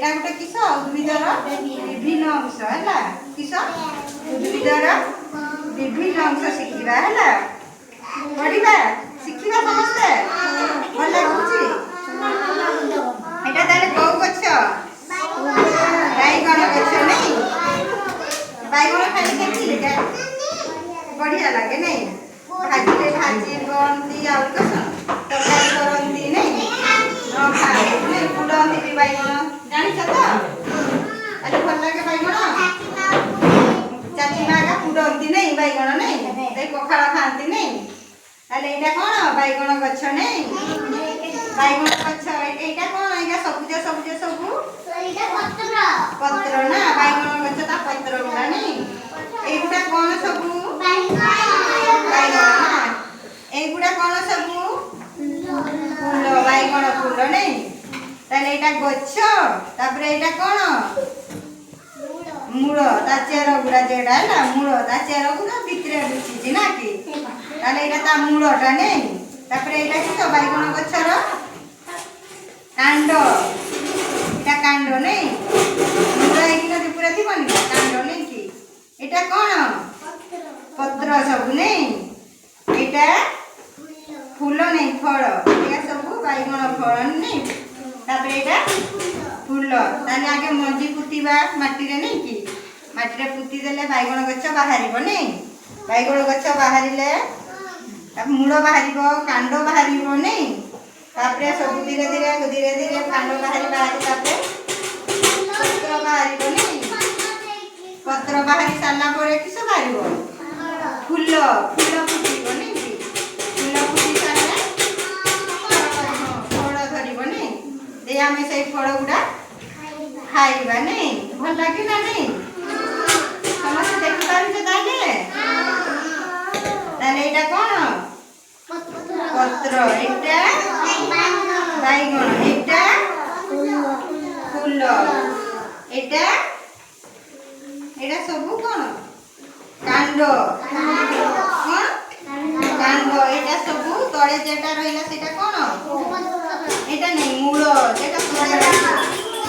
एटा गोटे किस उद्भिदर विभिन्न अंश है किस उद्भिदर विभिन्न अंश शिखा है पढ़ा शिखा समस्ते भल लगुच एटा कौ गछ बैगण गछ नहीं बैगण खाली देखिए बढ़िया लगे नहीं भाजी भाजी बनती आउ तरकारी करती नहीं नहीं पुड़ती भी बैगण जानी तो आज भल लगे बैगण चाची माँ का पुड़ती नहीं बैगण नहीं पखाड़ खाती नहीं ताले एटा कौन बैगण गछ नहीं बैगण गछ एटा कौन एटा सबुज सबुज सबू पत्र ना बैगण गछ ता पत्र गुड़ा नहीं एगुड़ा कौन सबू एगुड़ा कौन सबू फूल बैगण फूल नहीं ताले एटा गछ तापर एटा कौन मूल ता चेर गुड़ा जेड़ा है मूल ता चेर गुड़ा भितरे बुझी ना कि ताले एटा ता मूलटा नहीं तापर एटा कि बैगण गछर कांड एटा कांड नहीं मूल एकिन पूरा थी कांड नहीं कि एटा कौन पत्र सब नहीं एटा फूल नहीं फल ये सब बैगण फल नहीं तापर एटा फूल ताले आगे मंजी पुतीबा माटी रे नहीं कि माटी रे पुती देले बैगण गछ बाहरिबो नहीं बैगण गछ बाहरिले मूल बाहरिबो कांड बाहरिबो नहीं तापर सब धीरे धीरे धीरे धीरे कांड बाहरी बाहरी तापर पत्र बाहरिबो नहीं पत्र बाहरी सारला परे किस बाहरिबो फूल फूल फुटिबो नहीं फूल फुटी सारले फल धरिबो नहीं दे आमे से फल गुडा खाइबा नहीं भल लागे ना नहीं समस्त देखि पारिछे ताले ताले एटा कोन पत्र एटा बैगण एटा फूल एटा एटा सब कोन कांड कांड एटा सब तळे जेटा रहिला सेटा कोन एटा नहीं मूल जेटा तळे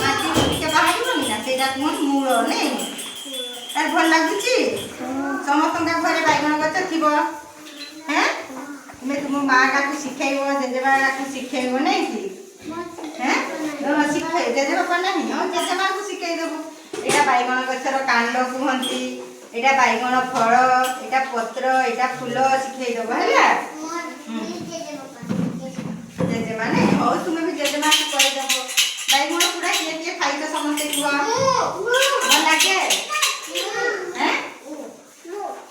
माटी के बाहरिबोनी ना सेटा कोन मूल नहीं तार भल लागुची समस्त का घरे बैगण गछ थिबो हैं मैं तुम माँ का कुछ सिखाइबो जेजेबा का कुछ सिखाइबो नहीं कि हैं न सिखाइ जेजेबा पर नहीं हो जेजेबा को सिखाइ देबो एटा बैगण गछर कांड कहंती एटा बैगण फल एटा पत्र एटा फूल सिखाइ देबो हैला जेजेबा नहीं हो तुम भी जेजेबा को कहि देबो बैगण पूरा के खाइ तो समस्त कुआ भल लागे हैं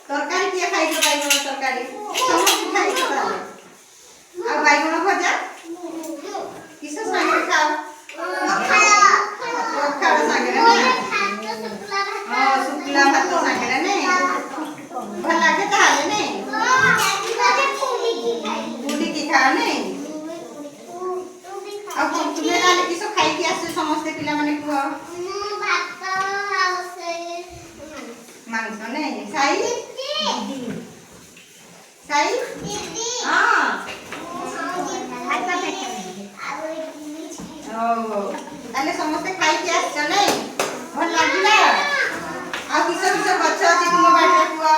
तरकारी के खाइ तो बैगण तरकारी समस्त खाइ तो आ बैगण भजा किस संगे खाओ पखाड़ संगे ना हां शुक्ला भात संगे नहीं भल लागे ताले नहीं पूरी की खा नहीं अब तुम्हें लाले किस खाइ के आसे समस्त पिला माने को भात आवसे मांस नहीं साई साई हां ताले समस्ते खाई के आछ नहीं भल लागिला आ किस किस गछ अछि तुम बाटे पुआ